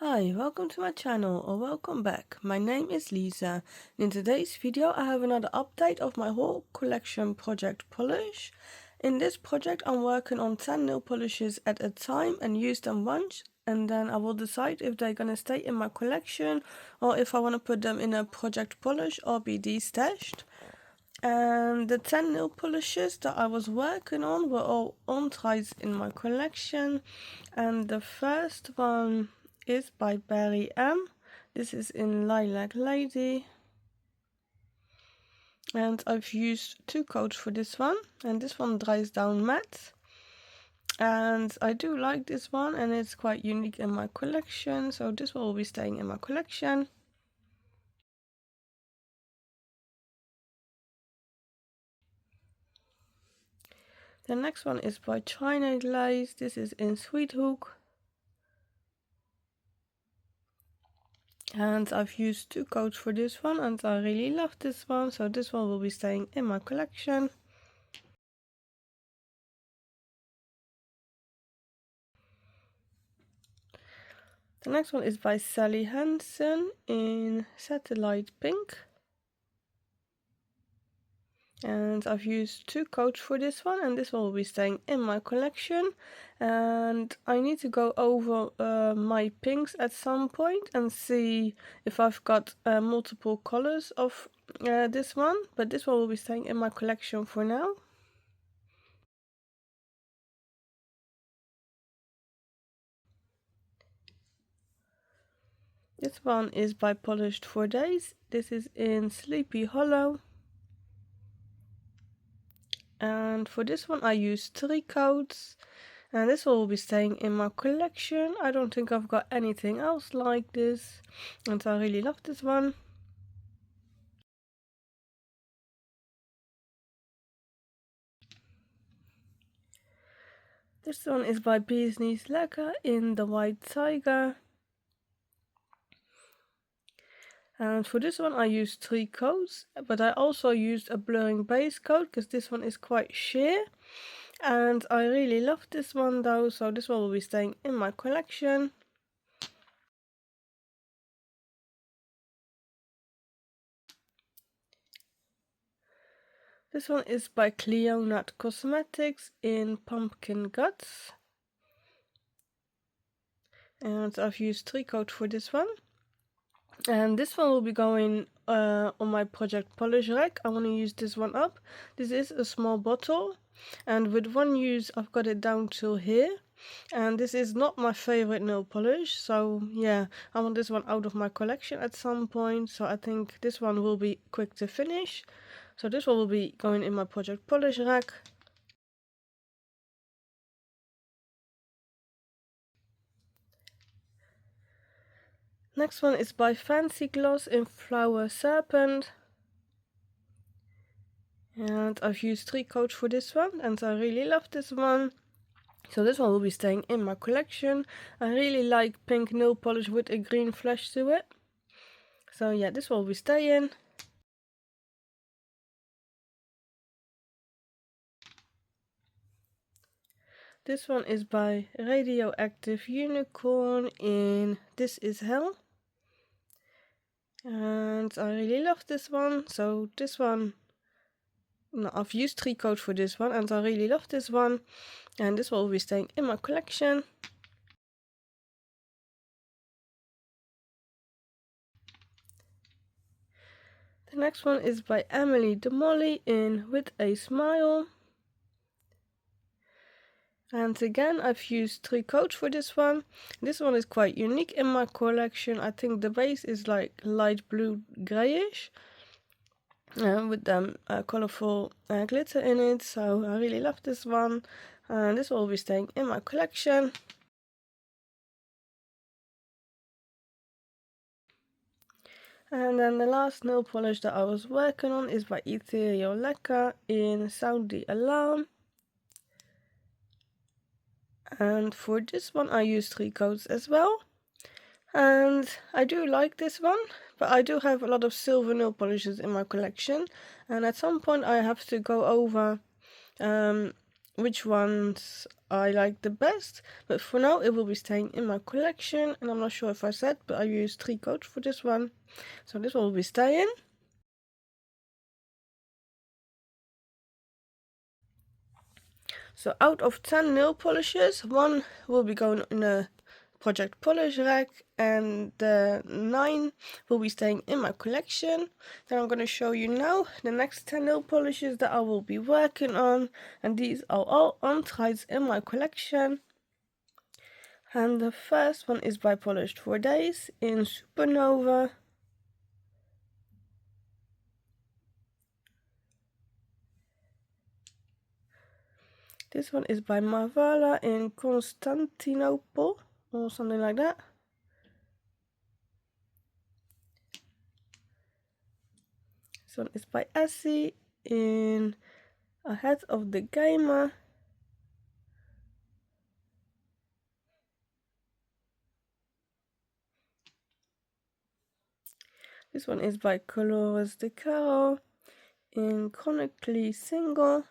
Hi, welcome to my channel or welcome back. My name is Lisa. In today's video I have another update of my whole collection Project Polish. In this project I'm working on 10 nail polishes at a time and use them once, and then I will decide if they're gonna stay in my collection or if I want to put them in a Project Polish or be destashed. And the 10 nail polishes that I was working on were all on tries in my collection, and the first one is by Barry M. This is in Lilac Lady, and I've used 2 coats for this one, and this one dries down matte, and I do like this one and it's quite unique in my collection, so this one will be staying in my collection. The next one is by China Glaze. This is in Sweet Hook, and I've used 2 coats for this one and I really love this one, so this one will be staying in my collection. The next one is by Sally Hansen in Satellite Pink, and I've used 2 coats for this one and this one will be staying in my collection. And I need to go over my pinks at some point and see if I've got multiple colors of this one, but this one will be staying in my collection for now. This one is by Polished for Days. This is in Sleepy Hollow. And for this one I used 3 coats, and this one will be staying in my collection. I don't think I've got anything else like this, and I really love this one. This one is by Bee's Knees Lacquer in the White Tiger. And for this one I used 3 coats, but I also used a blurring base coat because this one is quite sheer. And I really love this one though, so this one will be staying in my collection. This one is by Cleonut Cosmetics in Pumpkin Guts. And I've used 3 coats for this one. And this one will be going on my Project Polish rack. I want to use this one up. This is a small bottle, and with one use I've got it down till here. And this is not my favorite nail polish, so yeah, I want this one out of my collection at some point, so I think this one will be quick to finish. So this one will be going in my Project Polish rack. Next one is by Fancy Gloss in Flower Serpent. And I've used 3 coats for this one and I really love this one. So this one will be staying in my collection. I really like pink nail polish with a green flash to it. So yeah, this one will be staying. This one is by Radioactive Unicorn in This Is Hell. And I really love this one. So this one, no, I've used 3 coats for this one and I really love this one. And this one will be staying in my collection. The next one is by Emily de Molly in With a Smile. And again, I've used 3 coats for this one. This one is quite unique in my collection. I think the base is like light blue grayish with colorful glitter in it. So I really love this one. And this will be staying in my collection. And then the last nail polish that I was working on is by Ethereal Lacquer in Saudi Alarm. And for this one I used 3 coats as well. And I do like this one, but I do have a lot of silver nail polishes in my collection. And at some point I have to go over which ones I like the best, but for now it will be staying in my collection, and I'm not sure if I said, but I used 3 coats for this one, so this will be staying. So out of 10 nail polishes, 1 will be going in a project polish rack, and the 9 will be staying in my collection. Then I'm going to show you now the next 10 nail polishes that I will be working on, and these are all untrieds in my collection. And the first one is by Polished 4 Days in Supernova. This one is by Marvala in Constantinople, or something like that. This one is by Essie in Ahead of the Gamer. This one is by Colores de Caro in Chronically Single.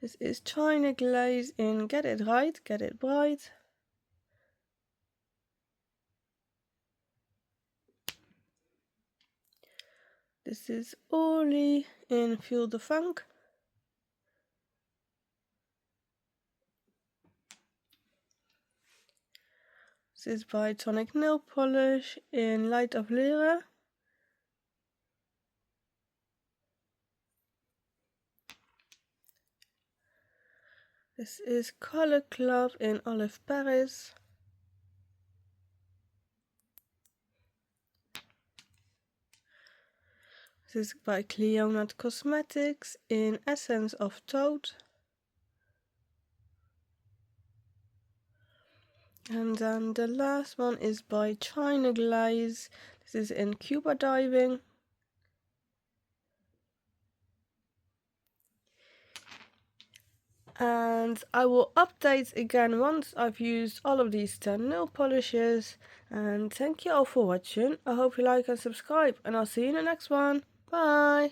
This is China Glaze in Get It Right, Get It Bright. This is Orly in Feel the Funk. This is by Tonic Nail Polish in Light of Lyra. This is Color Club in Olive Paris. This is by Cleonat Cosmetics in Essence of Toad. And then the last one is by China Glaze. This is in Cuba Diving. And I will update again once I've used all of these 10 nail polishes. And thank you all for watching. I hope you like and subscribe, and I'll see you in the next one. Bye!